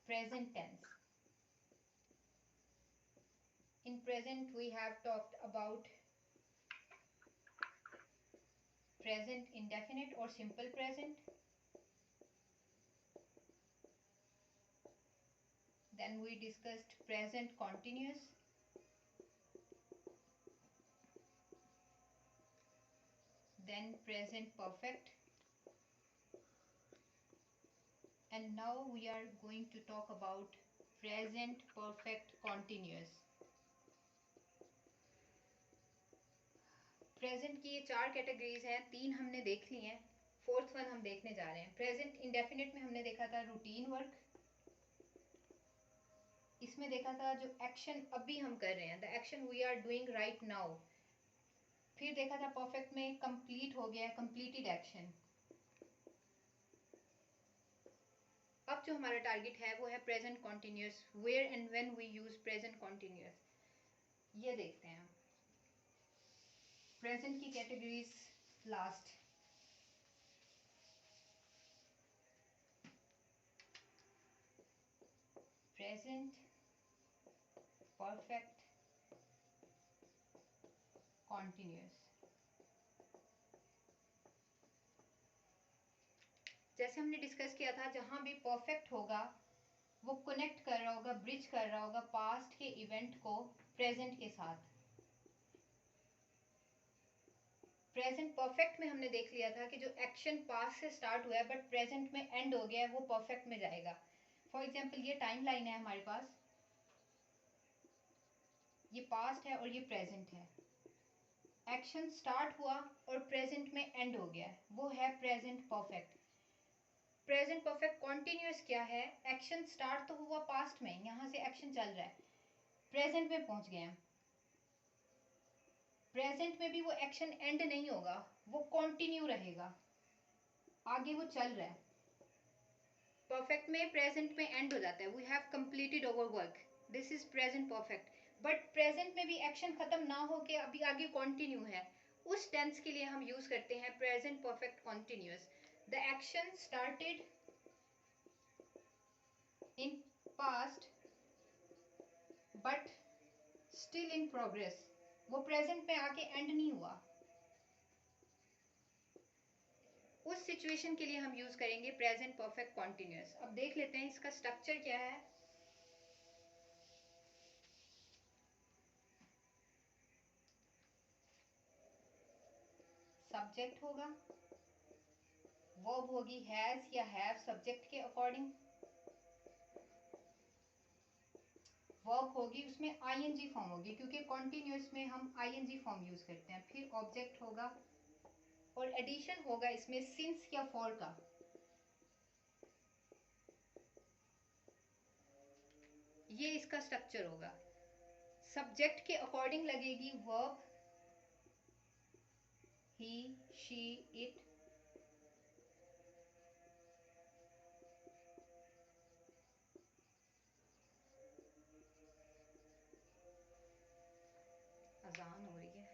present tense. In present we have talked about present indefinite or simple present. Then we discussed present continuous. Then present perfect. And now we are going to talk about present perfect continuous. Present की ये 4 categories हैं, 3 हमने देख ली हैं, 4th one हम देखने जा रहे हैं। प्रेजेंट इंडेफिनिट में हमने देखा था रूटीन वर्क, इसमें देखा था जो एक्शन अभी हम कर रहे हैं, the action we are doing right now. फिर देखा था परफेक्ट में कंप्लीट हो गया, कंप्लीटेड एक्शन। अब जो हमारा टारगेट है वो है present continuous, where and when we use present continuous. ये देखते हैं प्रेजेंट की categories last. Present perfect continuous. जैसे हमने डिस्कस किया था, जहां भी परफेक्ट होगा वो कनेक्ट कर रहा होगा, ब्रिज कर रहा होगा पास्ट के इवेंट को प्रेजेंट के साथ। प्रेजेंट परफेक्ट में हमने देख लिया था कि जो एक्शन पास्ट से स्टार्ट हुआ है बट प्रेजेंट में एंड हो गया है वो परफेक्ट में जाएगा। फॉर एग्जांपल ये टाइम लाइन है हमारे पास, ये पास्ट है और ये प्रेजेंट है। एक्शन स्टार्ट हुआ और प्रेजेंट में एंड हो गया है, वो है present perfect. Present perfect continuous क्या है? एक्शन स्टार्ट तो हुआ पास्ट में, यहां से एक्शन चल रहा है, प्रेजेंट में पहुंच गए हम। प्रेजेंट में भी वो एक्शन एंड नहीं होगा, वो कंटिन्यू रहेगा, आगे वो चल रहा है। परफेक्ट में प्रेजेंट में एंड हो जाता है, we have completed our work, this is present perfect. But present में भी एक्शन खत्म ना होके अभी आगे कंटिन्यू है, उस टेंस के लिए हम यूज करते हैं present perfect continuous. The action started in past but still in progress, वो प्रेजेंट में आके एंड नहीं हुआ। उस सिचुएशन के लिए हम यूज करेंगे प्रेजेंट परफेक्ट कॉन्टिन्यूस। अब देख लेते हैं इसका स्ट्रक्चर क्या है। सब्जेक्ट होगा, वर्ब होगी हैज या हैव सब्जेक्ट के अकॉर्डिंग, वर्ब होगी उसमें आईएनजी फॉर्म होगी क्योंकि कॉन्टिन्यूस में हम आईएनजी फॉर्म यूज करते हैं। फिर ऑब्जेक्ट होगा और एडिशन होगा इसमें सिंस या फॉर का। ये इसका स्ट्रक्चर होगा। सब्जेक्ट के अकॉर्डिंग लगेगी वर्ब ही शी इट, अजान हो रही है।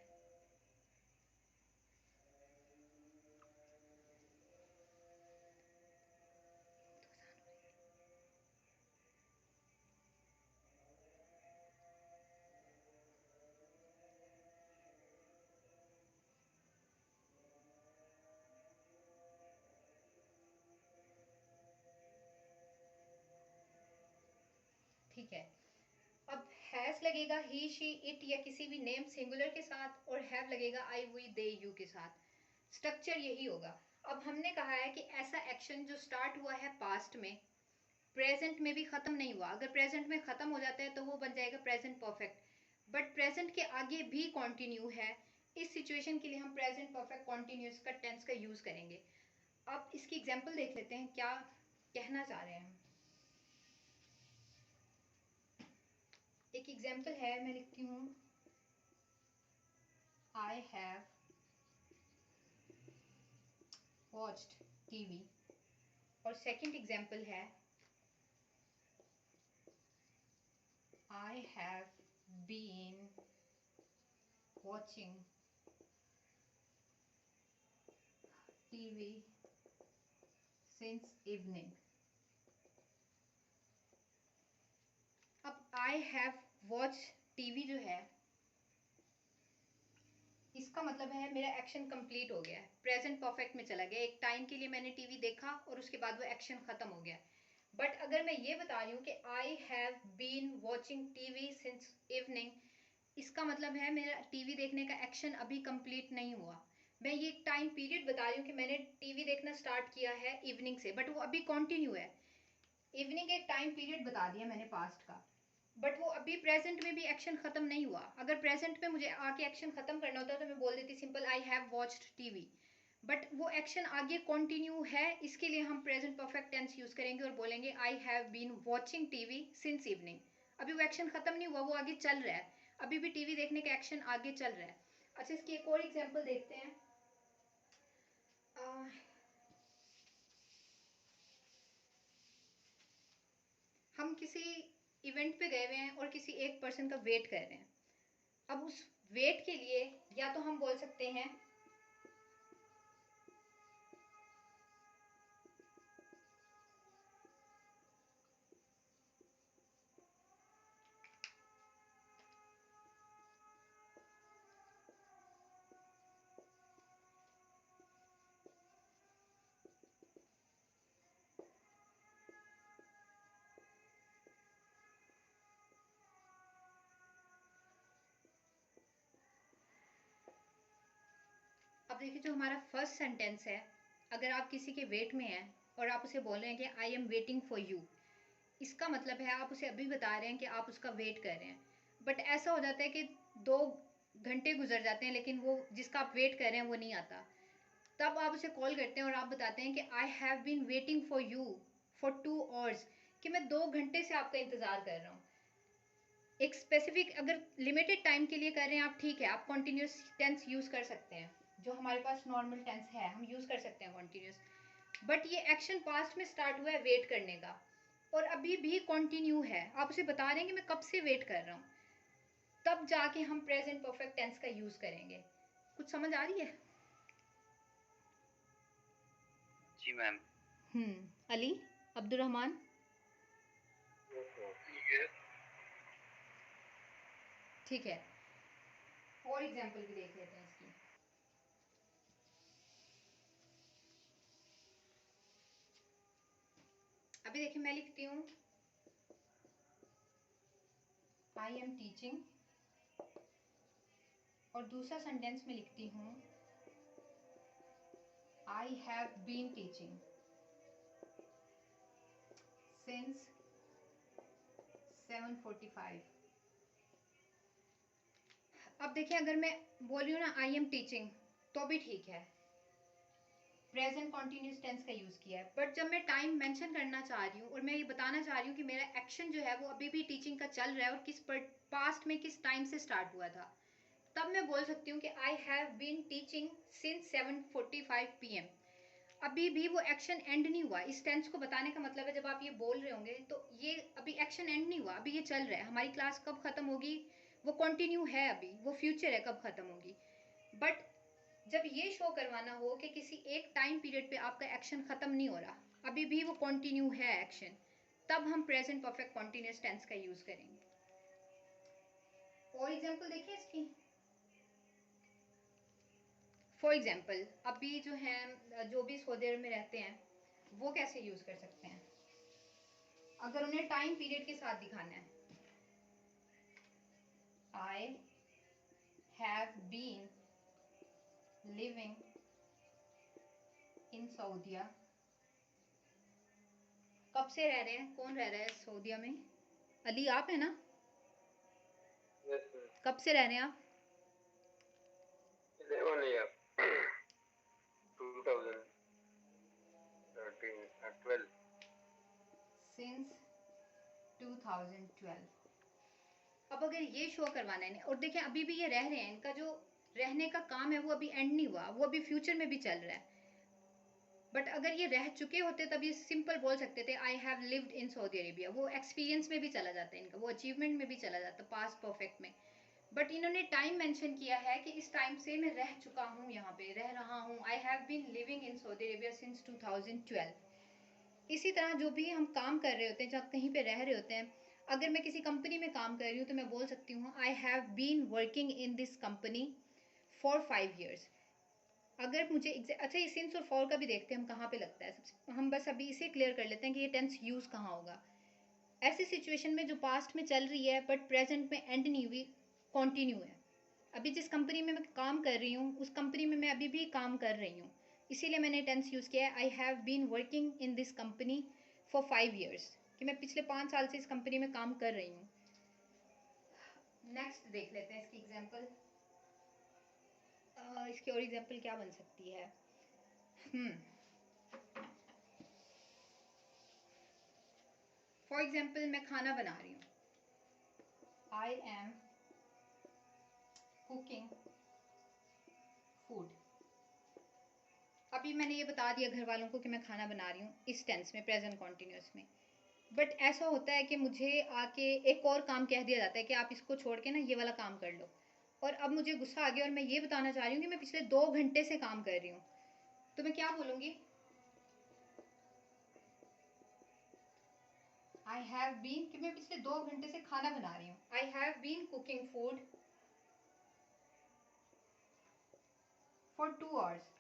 ठीक है, अब हैज लगेगा ही शी इट या किसी भी नेम सिंगुलर के साथ, और हैव लगेगा आई वी दे यू के साथ। स्ट्रक्चर यही होगा। अब हमने कहा है कि ऐसा एक्शन जो स्टार्ट हुआ है पास्ट में, प्रेजेंट में भी खत्म नहीं हुआ। अगर प्रेजेंट में खत्म हो जाता है तो वो बन जाएगा प्रेजेंट परफेक्ट, बट प्रेजेंट के आगे भी कंटिन्यू है। इस सिचुएशन के लिए हम प्रेजेंट परफेक्ट कॉन्टिन्यूस का टेंस का यूज करेंगे। अब इसकी एग्जाम्पल देख लेते हैं क्या कहना चाह रहे हैं हम। एक एग्जाम्पल है, मैं लिखती हूँ आई हैव वॉच्ड टीवी, और सेकंड एग्जाम्पल है I have been watching TV since evening. I have watch TV जो है, इसका मतलब है मेरा एक्शन कंप्लीट हो गया है, प्रेजेंट परफेक्ट में चला गया। एक टाइम के लिए मैंने टीवी देखा और उसके बाद वो एक्शन खत्म हो गया। बट अगर मैं ये बता रही हूँ कि I have been watching TV since evening, इसका मतलब है मेरा टीवी देखने का एक्शन अभी कंप्लीट नहीं हुआ। मैं ये टाइम पीरियड बता रही हूँ कि मैंने टीवी देखना स्टार्ट किया है इवनिंग से, बट वो अभी कंटिन्यू है। इवनिंग एक टाइम पीरियड बता दिया मैंने पास्ट का, बट वो अभी प्रेजेंट में भी एक्शन खत्म नहीं हुआ। अगर प्रेजेंट में मुझे आके एक्शन खत्म करना होता तो मैं बोल देती simple I have watched TV, but वो एक्शन आगे कंटिन्यू है, इसके लिए हम प्रेजेंट परफेक्ट टेंस यूज करेंगे और बोलेंगे I have been watching TV since evening. अभी वो एक्शन खत्म नहीं हुआ, वो आगे चल रहा है, अभी भी टीवी देखने का एक्शन आगे चल रहा है। अच्छा, इसकी एक और एग्जांपल देखते हैं। हम किसी इवेंट पे गए हुए हैं और किसी एक पर्सन का वेट कर रहे हैं। अब उस वेट के लिए या तो हम बोल सकते हैं अब देखिए जो हमारा फर्स्ट सेंटेंस है, अगर आप किसी के वेट में हैं और आप उसे बोल रहे हैं कि I am waiting for you, इसका मतलब है आप उसे अभी बता रहे हैं कि आप उसका वेट कर रहे हैं। बट ऐसा हो जाता है कि 2 घंटे गुजर जाते हैं लेकिन वो जिसका आप वेट कर रहे हैं वो नहीं आता। तब आप उसे कॉल करते हैं और आप बताते हैं कि I have been waiting for you for 2 hours, कि मैं 2 घंटे से आपका इंतज़ार कर रहा हूँ। एक स्पेसिफिक अगर लिमिटेड टाइम के लिए कर रहे हैं आप, ठीक है, आप कॉन्टिन्यूस टेंस यूज़ कर सकते हैं, जो हमारे पास नॉर्मल टेंस है हम यूज़ कर सकते हैं कॉन्टिन्यूस। बट ये एक्शन पास्ट में स्टार्ट हुआ है वेट करने का और अभी भी कंटिन्यू है, आप उसे बता रहे हैं कि मैं कब से वेट कर रहा हूँ, तब जाके हम प्रेजेंट परफेक्ट टेंस का यूज़ करेंगे। कुछ समझ आ रही है? जी मैम। अली अब्दुल रहमान, ठीक है। और एग्जांपल भी देख लेते हैं इसकी। अभी देखिए मैं लिखती हूँ आई एम टीचिंग और दूसरा सेंटेंस में लिखती हूँ I have been teaching since 7:45। अब देखिए अगर मैं बोल रही हूँ ना आई एम टीचिंग तो भी ठीक है, प्रेजेंट कॉन्टिन्यूस टेंस का यूज़ किया है। बट जब मैं टाइम मेंशन करना चाह रही हूँ और मैं ये बताना चाह रही हूँ कि मेरा एक्शन जो है वो अभी भी टीचिंग का चल रहा है और किस पास्ट में किस टाइम से स्टार्ट हुआ था, तब मैं बोल सकती हूँ कि I have been teaching since 7:45 PM। अभी भी वो एक्शन एंड नहीं हुआ। इस टेंस को बताने का मतलब है जब आप ये बोल रहे होंगे तो ये अभी एक्शन एंड नहीं हुआ, अभी ये चल रहा है। हमारी क्लास कब खत्म होगी वो कंटिन्यू है, अभी वो फ्यूचर है कब खत्म होगी। बट जब ये शो करवाना हो कि किसी एक टाइम पीरियड पे आपका एक्शन खत्म नहीं हो रहा, अभी भी वो कंटिन्यू है एक्शन, तब हम प्रेजेंट परफेक्ट कंटिन्यूअस टेंस का यूज करेंगे। और एग्जांपल देखिए इसकी। फॉर एग्जाम्पल अभी जो है जो भी सऊदी अरब में रहते हैं वो कैसे यूज कर सकते हैं अगर उन्हें टाइम पीरियड के साथ दिखाना है। I have been living in Saudia, कब से रह रहे हैं, कौन रह रहा है सऊदिया में? अली आप है ना? Yes sir. कब से रह रहे हैं आप? 11 ईयर 2012 सिंस 2012। अब अगर ये शो करवाना है और देखें अभी भी ये रह रहे हैं, इनका जो रहने का काम है वो अभी एंड नहीं हुआ, वो अभी फ्यूचर में भी चल रहा है। बट अगर ये रह चुके होते तब ये सिंपल बोल सकते थे I have lived in Saudi Arabia, वो एक्सपीरियंस में भी चला जाता है इनका, वो अचीवमेंट में भी चला जाता पास्ट परफेक्ट में। बट इन्होंने टाइम मेंशन किया है कि इस टाइम से मैं रह चुका हूँ, यहाँ पे रह रहा हूँ। I have been living in Saudi Arabia since 2012। इसी तरह जो भी हम काम कर रहे होते हैं, जब कहीं पे रह रहे होते हैं, अगर मैं किसी कंपनी में काम कर रही हूँ तो मैं बोल सकती हूँ I have been working in this company for 5 years। अगर मुझे अच्छा, ये सिंस और फॉर का भी देखते हैं हम कहाँ पे लगता है। सबसे हम बस अभी इसे क्लियर कर लेते हैं कि ये टेंस यूज कहाँ होगा। ऐसी सिचुएशन में जो पास्ट में चल रही है बट प्रेजेंट में एंड नहीं हुई, कॉन्टिन्यू है। अभी जिस कंपनी में मैं काम कर रही हूँ उस कंपनी में मैं अभी भी काम कर रही हूँ, इसीलिए मैंने टेंस यूज़ किया है I have been working in this company for 5 years, कि मैं पिछले 5 साल से इस कंपनी में काम कर रही हूँ। नेक्स्ट देख लेते हैं इसकी एग्जाम्पल। इसकी और एग्जाम्पल क्या बन सकती है? फॉर एग्जाम्पल मैं खाना बना रही हूँ, आई एम कुकिंग फूड। अभी मैंने ये बता दिया घर वालों को कि मैं खाना बना रही हूँ इस टेंस में, प्रेजेंट कॉन्टिन्यूस में। बट ऐसा होता है कि मुझे आके एक और काम कह दिया जाता है कि आप इसको छोड़ के ना ये वाला काम कर लो, और अब मुझे गुस्सा आ गया और मैं ये बताना चाह रही हूँ कि मैं पिछले 2 घंटे से काम कर रही हूँ, तो मैं क्या बोलूँगी? आई हैव बीन, कि मैं पिछले 2 घंटे से खाना बना रही हूँ। I have been cooking food for 2 hours।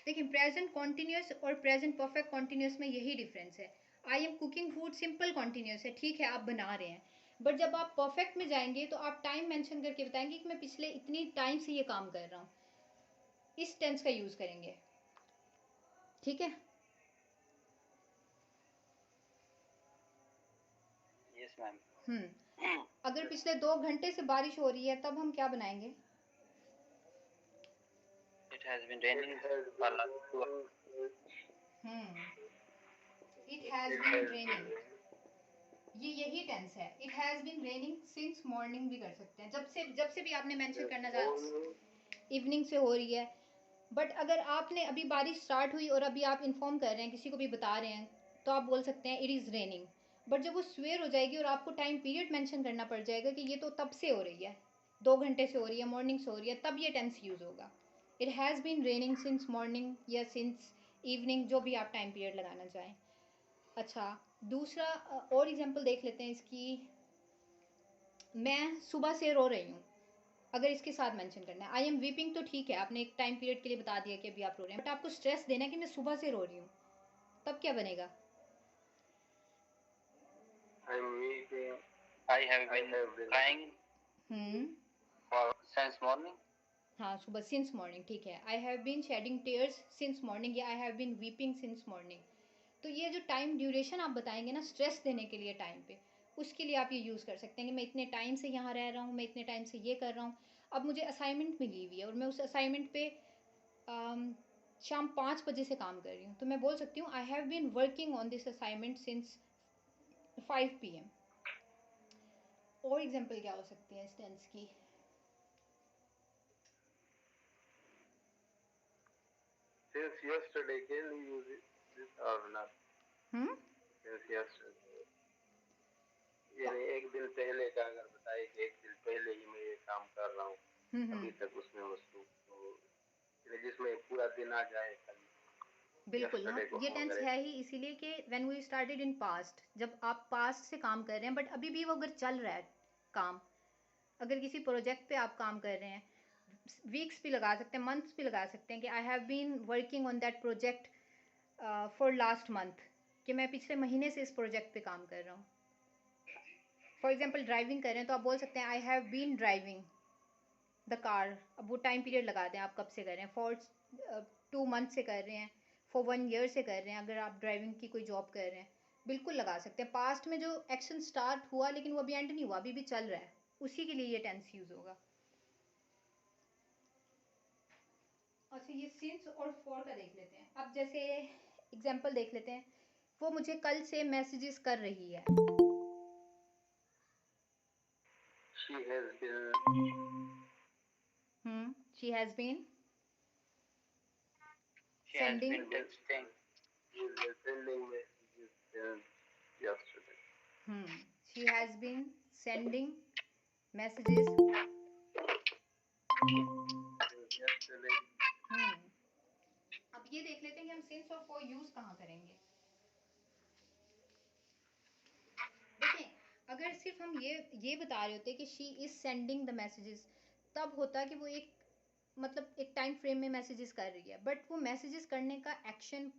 देखिए प्रेजेंट कॉन्टिन्यूस और प्रेजेंट परफेक्ट कॉन्टिन्यूस में यही डिफरेंस है। I am cooking food simple continuous है, ठीक है आप बना रहे हैं, बट जब आप परफेक्ट में जाएंगे तो आप टाइम मेंशन करके बताएंगे कि मैं पिछले इतनी टाइम से ये काम कर रहा हूँ, इस टेंस का यूज करेंगे, ठीक है? Yes ma'am. अगर पिछले 2 घंटे से बारिश हो रही है तब हम क्या बनाएंगे? It has been raining for last 2 hours. It has been raining, ये यही टेंस है। It has been raining since morning भी कर सकते हैं, जब से भी आपने मेंशन करना चाहा, इवनिंग से हो रही है। बट अगर आपने अभी बारिश स्टार्ट हुई और अभी आप इन्फॉर्म कर रहे हैं, किसी को भी बता रहे हैं, तो आप बोल सकते हैं इट इज़ रेनिंग। बट जब वो सवेर हो जाएगी और आपको टाइम पीरियड मेंशन करना पड़ जाएगा कि ये तो तब से हो रही है, 2 घंटे से हो रही है, मॉर्निंग से हो रही है, तब ये टेंस यूज़ होगा। It has been raining since morning या सिंस इवनिंग, जो भी आप टाइम पीरियड लगाना चाहें। अच्छा, दूसरा और एग्जांपल देख लेते हैं इसकी। मैं सुबह से रो रही हूँ, अगर इसके साथ मेंशन करना है। आई एम वीपिंग तो ठीक है, आपने एक टाइम पीरियड के लिए बता दिया कि अभी आप रो रहे हैं, बट आपको स्ट्रेस देना है कि मैं सुबह से रो रही हूँ, तब क्या बनेगा? I have been crying for since morning. हाँ, सुबह सिंस मॉर्निंग, ठीक है। I have been shedding tears since morning या I have been weeping since morning. तो ये जो टाइम ड्यूरेशन आप बताएंगे ना स्ट्रेस देने के लिए टाइम पे, उसके लिए आप ये यूज़ कर सकते हैं कि मैं इतने टाइम से यहाँ रह रहा हूँ, मैं इतने टाइम से ये कर रहा हूँ। अब मुझे असाइनमेंट मिली हुई है और मैं उस असाइनमेंट पे शाम 5 बजे से काम कर रही हूँ, तो मैं बोल सकती हूँ I have been working on this assignment since 5 PM। और एग्जाम्पल क्या हो सकती है इस टेंस की? Since yesterday, can you use this or not? Since yesterday, यानी एक दिन पहले का अगर बताए कि एक दिन पहले ही मैं ये काम कर रहा हूँ, अभी तक उसमें मसरूफ, तो जिसमें पूरा दिन आ जाए कल। बिल्कुल ना, ये टेंस है ही इसीलिए कि when we started in past, जब आप पास्ट से काम कर रहे हैं बट अभी भी वो अगर चल रहा है काम, अगर किसी प्रोजेक्ट पे आप काम कर रहे हैं, वीक्स भी लगा सकते हैं, मंथ्स भी लगा सकते हैं कि I have been working on that project for last month, कि मैं पिछले महीने से इस प्रोजेक्ट पे काम कर रहा हूँ। फॉर एग्जाम्पल ड्राइविंग कर रहे हैं तो आप बोल सकते हैं I have been driving the car. अब वो टाइम पीरियड लगा दें आप कब से कर रहे हैं, फॉर 2 मंथ से कर रहे हैं, फॉर 1 year से कर रहे हैं, अगर आप ड्राइविंग की कोई जॉब कर रहे हैं, बिल्कुल लगा सकते हैं। पास्ट में जो एक्शन स्टार्ट हुआ लेकिन वो अभी एंड नहीं हुआ, अभी भी चल रहा है, उसी के लिए ये टेंस यूज होगा। अच्छा, ये सिंस और फॉर का देख लेते हैं। अब जैसे एग्जाम्पल देख लेते हैं, वो मुझे कल से मैसेजेस कर रही है। She has been She has been she has sending been texting. She has been sending messages since yesterday. She has been sending messages Since yesterday. अब ये देख लेते हैं कि हम सिंस और फॉर यूज कहाँ करेंगे। अगर सिर्फ हम ये बता रहे होते कि she is sending the messages, तब होता कि वो एक मतलब एक टाइम फ्रेम में मैसेजेस कर रही है, बट वो मैसेजेस करने का एक्शन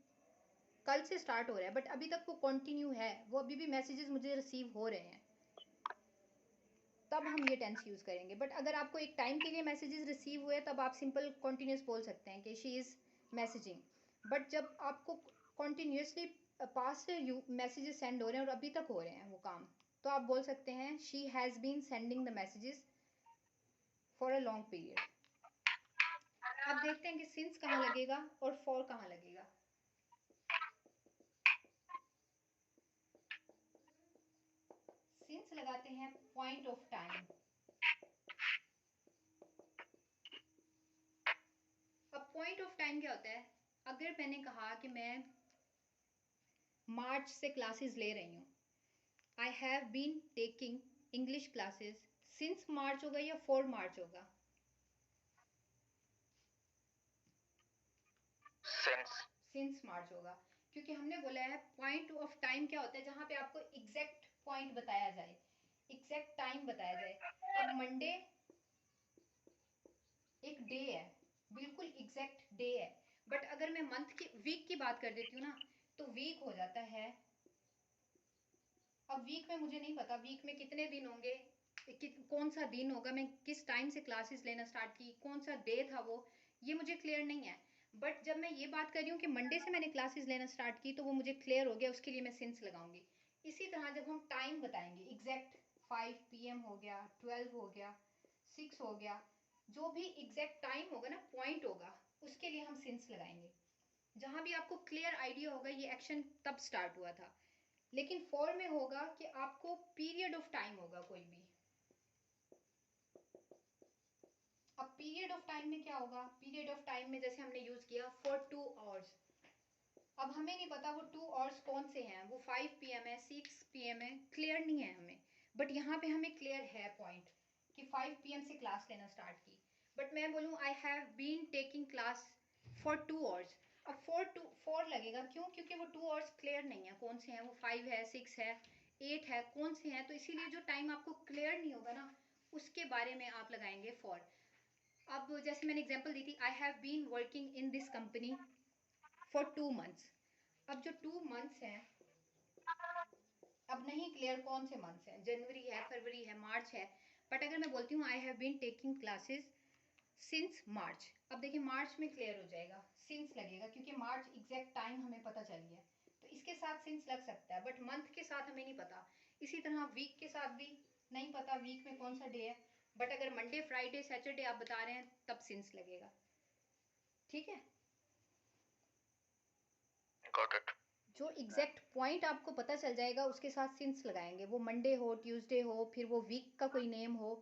कल से स्टार्ट हो रहा है, बट अभी तक वो कंटिन्यू है, वो अभी भी मैसेजेस मुझे रिसीव हो रहे हैं, तब हम ये टेंस यूज़ करेंगे। बट अगर आपको एक टाइम के लिए मैसेजेस रिसीव हुए तब आप सिंपल कॉन्टीन्यूस बोल सकते हैं कि शी इज़ मैसेजिंग। बट जब आपको कॉन्टीन्यूसली पास से मैसेजेस सेंड हो रहे हैं और अभी तक हो रहे हैं वो काम, तो आप बोल सकते हैं she has been sending the messages for a long period. अब देखते हैं कि सिंस कहाँ लगेगा और फॉर कहाँ लगेगा। सिंस लगाते हैं पॉइंट ऑफ टाइम। अब पॉइंट ऑफ टाइम क्या होता है? अगर मैंने कहा कि मैं मार्च से क्लासेस ले रही हूँ, I have been taking English classes since March होगा या फॉर मार्च होगा? सिंस मार्च होगा, क्योंकि हमने बोला है पॉइंट ऑफ टाइम क्या होता है, जहां पे आपको एग्जैक्ट पॉइंट बताया जाए, एग्जैक्ट टाइम बताया जाए। अब मंडे एक डे है, बिल्कुल एग्जैक्ट डे है, बट अगर मैं मंथ की वीक की बात कर देती हूँ ना, तो वीक हो जाता है। अब वीक में मुझे नहीं पता वीक में कितने दिन होंगे, कौन सा दिन होगा, मैं किस टाइम से क्लासेस लेना स्टार्ट की, कौन सा डे था वो, ये मुझे क्लियर नहीं है। बट जब मैं ये बात कर रही हूँ कि मंडे से मैंने क्लासेस लेना स्टार्ट की, तो वो मुझे क्लियर हो गया, उसके लिए मैं सिंस लगाऊंगी। इसी तरह जब हम टाइम बताएंगे एग्जैक्ट 5 PM हो गया, 12 हो गया, 6 हो गया, जो भी एग्जैक्ट टाइम होगा ना, पॉइंट होगा, उसके लिए हम सिंस लगाएंगे। जहां भी आपको क्लियर आइडिया होगा ये एक्शन तब स्टार्ट हुआ था। लेकिन फॉर में होगा कि आपको पीरियड ऑफ टाइम होगा कोई भी। अब पीरियड ऑफ टाइम में क्या होगा? पीरियड ऑफ टाइम में जैसे हमने यूज किया फॉर 2 आवर्स। अब हमें नहीं पता वो 2 आवर्स कौन से हैं, वो 5 PM है, 6 PM है, क्लियर नहीं है हमें। बट यहाँ पे हमें क्लियर है पॉइंट कि 5 PM से क्लास लेना स्टार्ट की। बट मैं बोलूँ I have been taking class for 2 hours. अब फोर लगेगा, क्यों? क्योंकि वो 2 आवर्स क्लियर नहीं है कौन से हैं, वो 5 है, 6 है, 8 है, कौन से हैं, तो इसीलिए जो टाइम आपको क्लियर नहीं होगा ना, उसके बारे में आप लगाएंगे फॉर। अब जैसे मैंने एग्जांपल दी थी, I have been working in this company for 2 months। अब जो 2 months हैं, अब नहीं क्लियर कौन से मंथ्स हैं, जनवरी है, फरवरी है, मार्च है। बट अगर मैं बोलती हूँ I have been taking classes since March, अब देखिए मार्च में क्लियर हो जाएगा, सिंस लगेगा, क्योंकि मार्च एग्जैक्ट टाइम हमें पता चल गया, तो इसके साथ सिंस लग सकता है। बट मंथ के साथ हमें नहीं पता। इसी तरह वीक के साथ भी नहीं पता वीक में कौन सा डे है, बट अगर मंडे, फ्राइडे, सैटरडे आप बता रहे हैं तब सिंस लगेगा। ठीक है, गॉट इट। जो एग्जैक्ट पॉइंट आपको पता चल जाएगा उसके साथ सिंस लगाएंगे, वो मंडे हो, ट्यूसडे हो, फिर वो वीक का कोई नेम हो,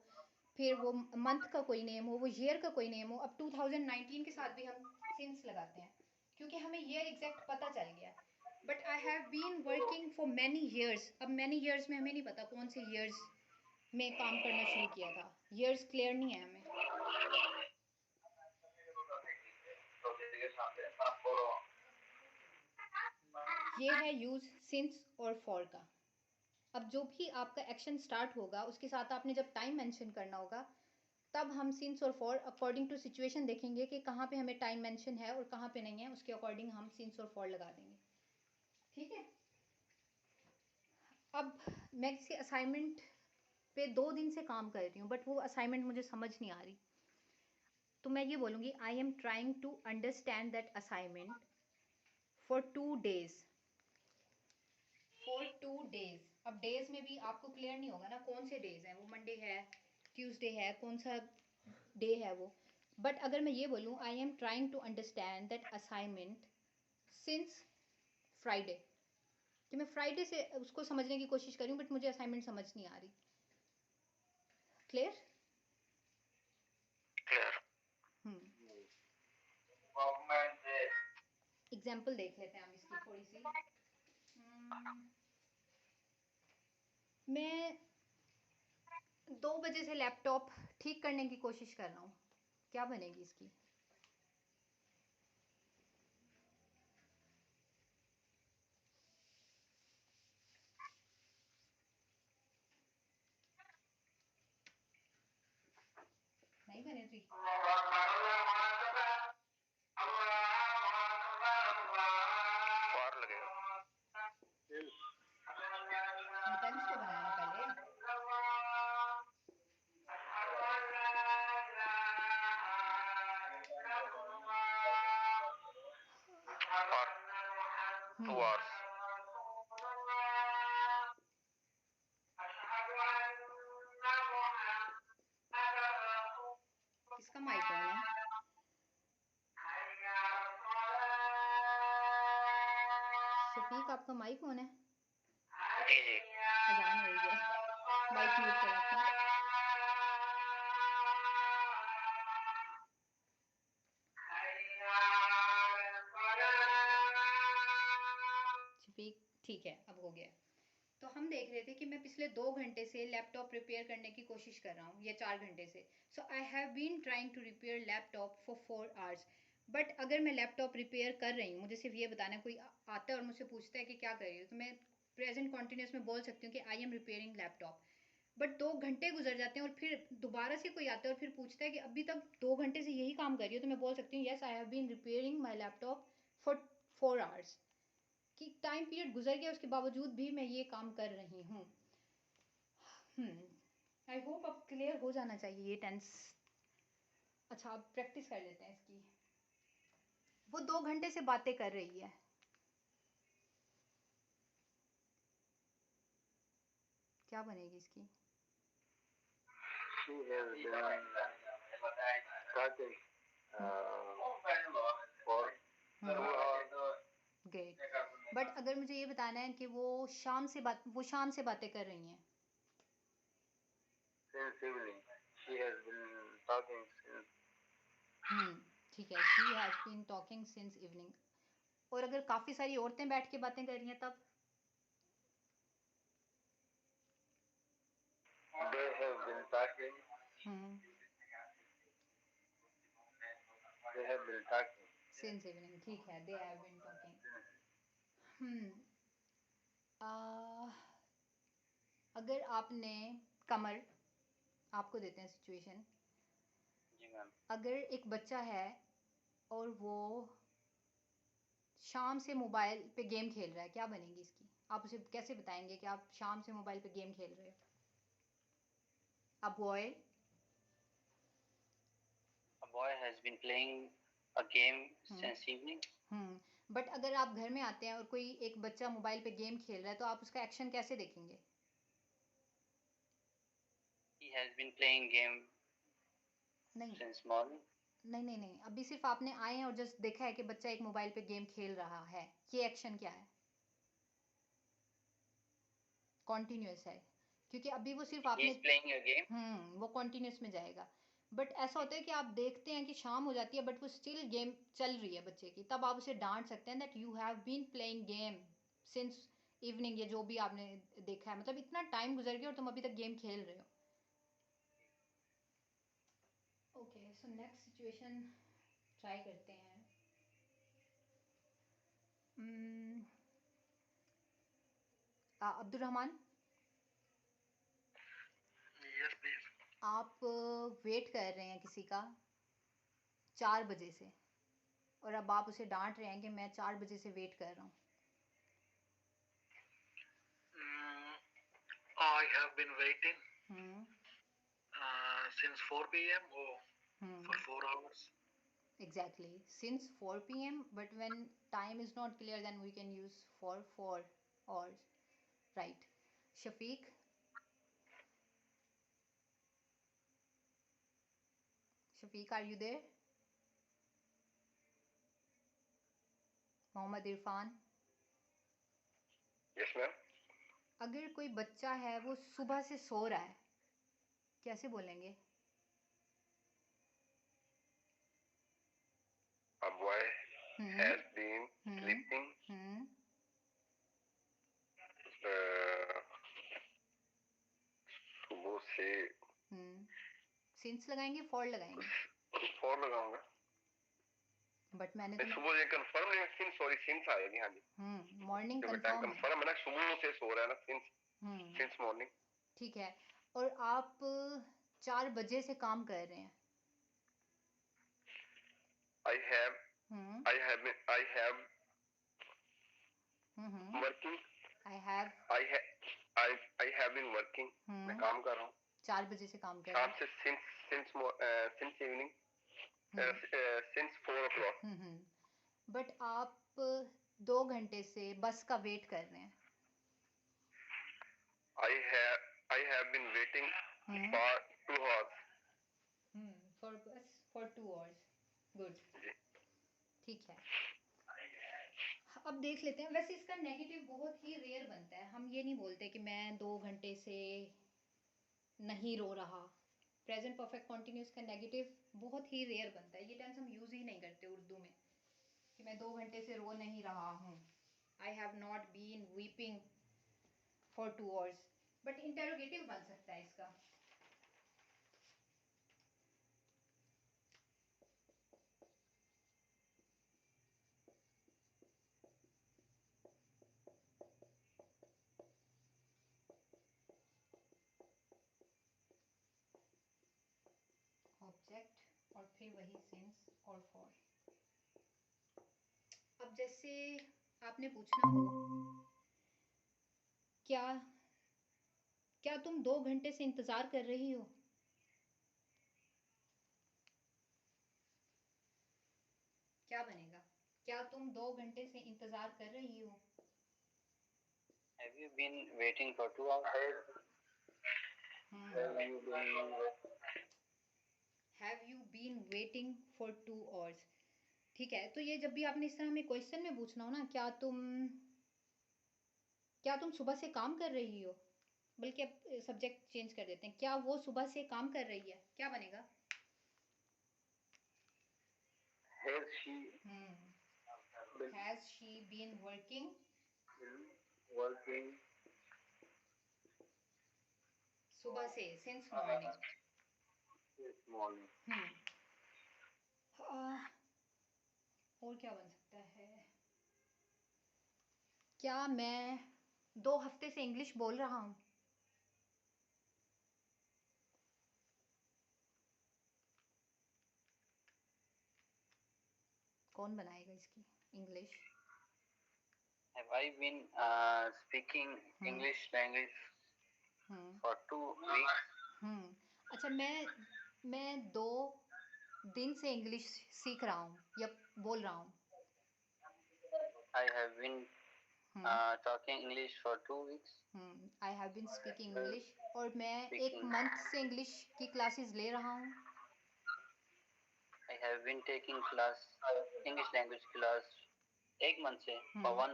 फिर वो मंथ का कोई नेम हो, वो ईयर का कोई नेम हो। अब 2019 के साथ भी हम सिंस लगाते हैं, क्योंकि हमें ईयर एग्जैक्ट पता चल गया। But I have been working for many years, अब मैनी ईयर्स में हमें नहीं पता कौन से ईयर्स में काम करना शुरू किया था, ईयर्स क्लियर नहीं है हमें। ये है यूज सिंस और फॉर का। अब जो भी आपका एक्शन स्टार्ट होगा उसके साथ आपने जब टाइम मेंशन करना होगा, तब हम सिंस और फॉर अकॉर्डिंग टू सिचुएशन देखेंगे कि कहाँ पे हमें टाइम मेंशन है और कहाँ पे नहीं है, उसके अकॉर्डिंग हम सिंस और फॉर लगा देंगे। ठीक है। अब मैं किसी असाइनमेंट पे 2 दिन से काम कर रही हूँ, बट वो असाइनमेंट मुझे समझ नहीं आ रही, तो मैं ये बोलूँगी I am trying to understand that assignment for 2 days। For 2 days। अब डेज में भी आपको क्लियर नहीं होगा ना कौन से डेज हैं, वो मंडे है, ट्यूसडे है, कौन सा डे है वो। बट अगर मैं ये बोलूँ I am trying to understand that assignment since Friday, कि मैं फ्राइडे से उसको समझने की कोशिश करूँ, बट मुझे असाइनमेंट समझ नहीं आ रही। क्लियर? क्लियर। एग्जाम्पल देख लेते हैं हम इसकी थोड़ी सी। मैं 2 बजे से लैपटॉप ठीक करने की कोशिश कर रहा हूँ, क्या बनेगी इसकी? बने थी और लगेगा टेंस तो बनाना पहले और 2 hours किसका माइक ऑन है शफीक आपका माइक ऑन है जी जी अजान हो रही है माइक म्यूट करें अपना शफीक ठीक है अब हो गया तो हम देख रहे थे कि मैं पिछले 2 घंटे से लैपटॉप रिपेयर करने की कोशिश कर रहा हूँ या 4 घंटे से so I have been trying to repair laptop for 4 hours but अगर मैं लैपटॉप रिपेयर कर रही हूँ मुझे सिर्फ ये बताना है कोई आता है और मुझसे पूछता है कि क्या कर रही हो तो मैं प्रेजेंट कॉन्टिन्यूस में बोल सकती हूँ कि I am repairing laptop but 2 घंटे गुजर जाते हैं और फिर दोबारा से कोई आता है और फिर पूछता है कि अभी तक 2 घंटे से यही काम कर रही हो तो मैं बोल सकती हूँ yes I have been repairing my laptop for 4 hours कि टाइम पीरियड गुजर गया उसके बावजूद भी मैं ये काम कर रही हूँ आई होप अब क्लियर हो जाना चाहिए ये टेंस अच्छा अब प्रैक्टिस कर लेते हैं इसकी वो 2 घंटे से बातें कर रही है क्या बनेगी इसकी She has been talking for 2 hours. Great but अगर मुझे ये बताना है कि वो शाम से बातें कर रही हैं Since evening. She has been talking since. ठीक है she has been talking since evening और अगर काफ़ी सारी औरतें बैठ के बातें कर रही हैं तब They have been talking. They have been talking. Since evening ठीक है they have been talking अगर आपने कमर आपको देते हैं सिचुएशन जी मैम अगर एक बच्चा है और वो शाम से मोबाइल पे गेम खेल रहा है क्या बनेगी इसकी आप उसे कैसे बताएंगे कि आप शाम से मोबाइल पे गेम खेल रहे हो A boy has been playing a game since evening. But अगर आप घर में आते हैं और कोई एक बच्चा मोबाइल पे गेम खेल रहा है तो आप उसका एक्शन कैसे देखेंगे He has been playing game नहीं since morning. नहीं अभी सिर्फ आपने आए हैं और जस्ट देखा है कि बच्चा एक मोबाइल पे गेम खेल रहा है ये एक्शन क्या है कॉन्टिन्यूस है क्योंकि अभी वो सिर्फ आपने playing a game. वो कॉन्टिन्यूस में जाएगा बट ऐसा होता है कि आप देखते हैं कि शाम हो जाती है बट वो स्टिल गेम चल रही है बच्चे की तब आप उसे डांट सकते हैं that you have been playing game since evening ये जो भी आपने देखा है मतलब इतना टाइम गुजर गया और तुम अभी तक गेम खेल रहे हो okay so next situation try करते हैं अब्दुल रहमान Yes, please. आप वेट कर रहे हैं किसी का 4 बजे से और अब आप उसे डांट रहे हैं कि मैं 4 बजे से वेट कर रहा हूँ I have been waiting since 4 p.m. or for 4 hours. Exactly. Since 4 p.m. But when time is not clear, then we can use for 4 hours. Right. Shafiq? Shafiq, are you there? Mohammad Irfan? Yes, ma'am. अगर कोई बच्चा है वो सुबह से सो रहा है कैसे बोलेंगे A boy has been sleeping सुबह से सिंस लगाएंगे फॉर लगाएंगे फॉर लगाऊंगा बट मैंने तो सुबह ये कंफर्म नहीं सिंस सॉरी सिंस आएगी हाँ जी मॉर्निंग कंफर्म है ना सुबह से सो रहा है ना सिंस मॉर्निंग ठीक है और आप 4 बजे से काम कर रहे हैं I have Hmm. I have working. I have I have I have been working. मैं काम कर रहा हूँ. 4 बजे से काम कर रहा हूँ. since evening. Since 4 o'clock. But आप 2 घंटे से बस का वेट कर रहे हैं. I have been waiting for 2 hours. For bus for 2 hours. Good. ठीक है. अब देख लेते हैं. वैसे इसका नेगेटिव बहुत ही रेयर बनता है. हम ये नहीं बोलते कि मैं 2 घंटे से नहीं रो रहा. प्रेजेंट परफेक्ट कॉन्टिन्यूस का नेगेटिव बहुत ही रेयर बनता है. ये टेंस हम यूज़ ही नहीं करते उर्दू में कि मैं 2 घंटे से रो नहीं रहा हूँ. I have not been weeping for 2 hours. But interrogative बन सकता है इसका. ऑब्जेक्ट और फिर वही सिंस और फॉर. अब जैसे आपने पूछना हो क्या क्या तुम 2 घंटे से इंतजार कर रही हो. क्या बनेगा? क्या तुम 2 घंटे से इंतजार कर रही हो. Have you been waiting for 2 hours? Have you been waiting for 2 hours? ठीक है. तो ये जब भी आपने इस तरह हमें क्वेश्चन में पूछना हो ना, क्या तुम सुबह से काम कर रही हो, बल्कि अब सब्जेक्ट चेंज कर देते हैं. क्या वो सुबह से काम कर रही है. क्या बनेगा? Has she been working? सुबह से, since morning. और क्या बन सकता है? क्या मैं 2 हफ्ते से इंग्लिश बोल रहा हूँ. कौन बनाएगा इसकी English? Have I been speaking English language for 2 weeks? अच्छा, मैं 2 दिन से इंग्लिश सीख रहा हूँ या बोल रहा हूँ. I have been talking English for 2 weeks. I have been speaking English. और मैं 1 मंथ से इंग्लिश की क्लासेस ले रहा हूँ. I have been taking English language class 1 month से for one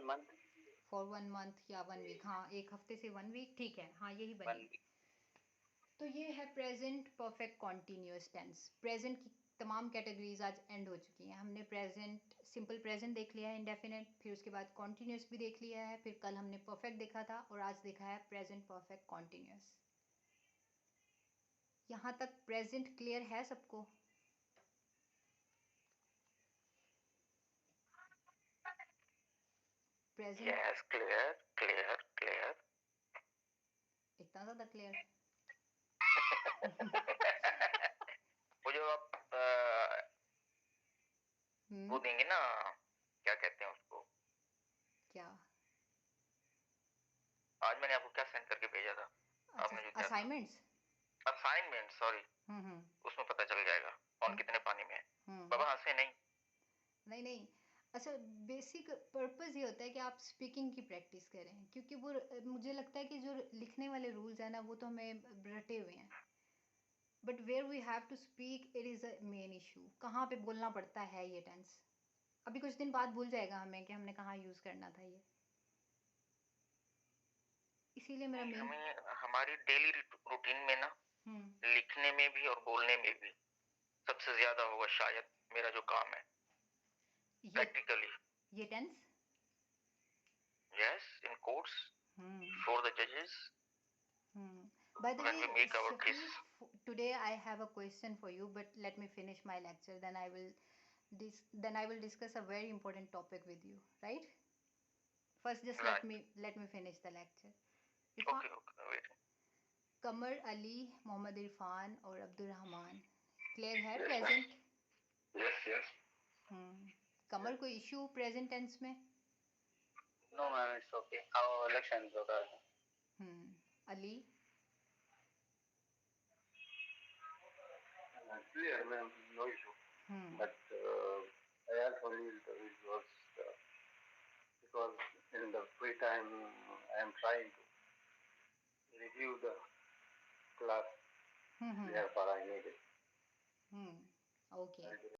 month. For 1 month या 1 week. हाँ, 1 हफ्ते से 1 week. ठीक है. हाँ, यही बनेगी. तो ये है present perfect continuous tense. Present की तमाम कैटेगरीज आज एंड हो चुकी हैं. हमने प्रेजेंट, सिंपल प्रेजेंट देख लिया है, इंडेफिनिट, फिर उसके बाद कॉन्टिन्यूस भी देख लिया है, फिर कल हमने परफेक्ट देखा था और आज देखा है प्रेजेंट परफेक्ट कॉन्टिन्यूस. यहाँ तक प्रेजेंट क्लियर है सबको? प्रेजेंट? Yes, clear. इतना ज़्यादा क्लियर? वो जो आप वो देंगे ना, क्या कहते हैं उसको? क्या? आज मैंने आपको क्या सेंड करके भेजा था? आपने जो असाइनमेंट्स, सॉरी. उसमें पता चल जाएगा कौन कितने पानी में है. बाबा हंसे नहीं. अच्छा, बेसिक पर्पस ये होता है कि आप स्पीकिंग की प्रैक्टिस करें, क्योंकि वो मुझे लगता है कि जो लिखने वाले रूल्स हैं ना, वो तो हमें रटे हुए हैं. But where we have to speak, it is a main issue. कहाँ पे बोलना पड़ता है ये टेंस. अभी कुछ दिन बाद भूल जाएगा हमें कि हमने कहाँ यूज़ करना था ये. इसीलिए मेरा मेन, हमारी डेली रूटीन में ना, लिखने में भी और बोलने में भी सबसे ज्यादा होगा शायद मेरा जो काम है प्रैक्टिकली. ये tense? Yes, in courts, for the judges. By the when way, we make our case. Today I have a question for you, but let me finish my lecture. Then I will discuss a very important topic with you. Right? First, just right. let me finish the lecture. Okay, wait. कमर अली, मोहम्मद इरफान और Abdul Rahman. Clear है? Present Yes. कमल, कोई issue present tense में? No, ma'am, it's okay. Our election is over. Ali? Clear, ma'am, no issue. But I also need the visuals because in the free time I am trying to review the class. Therefore, I need it. Okay.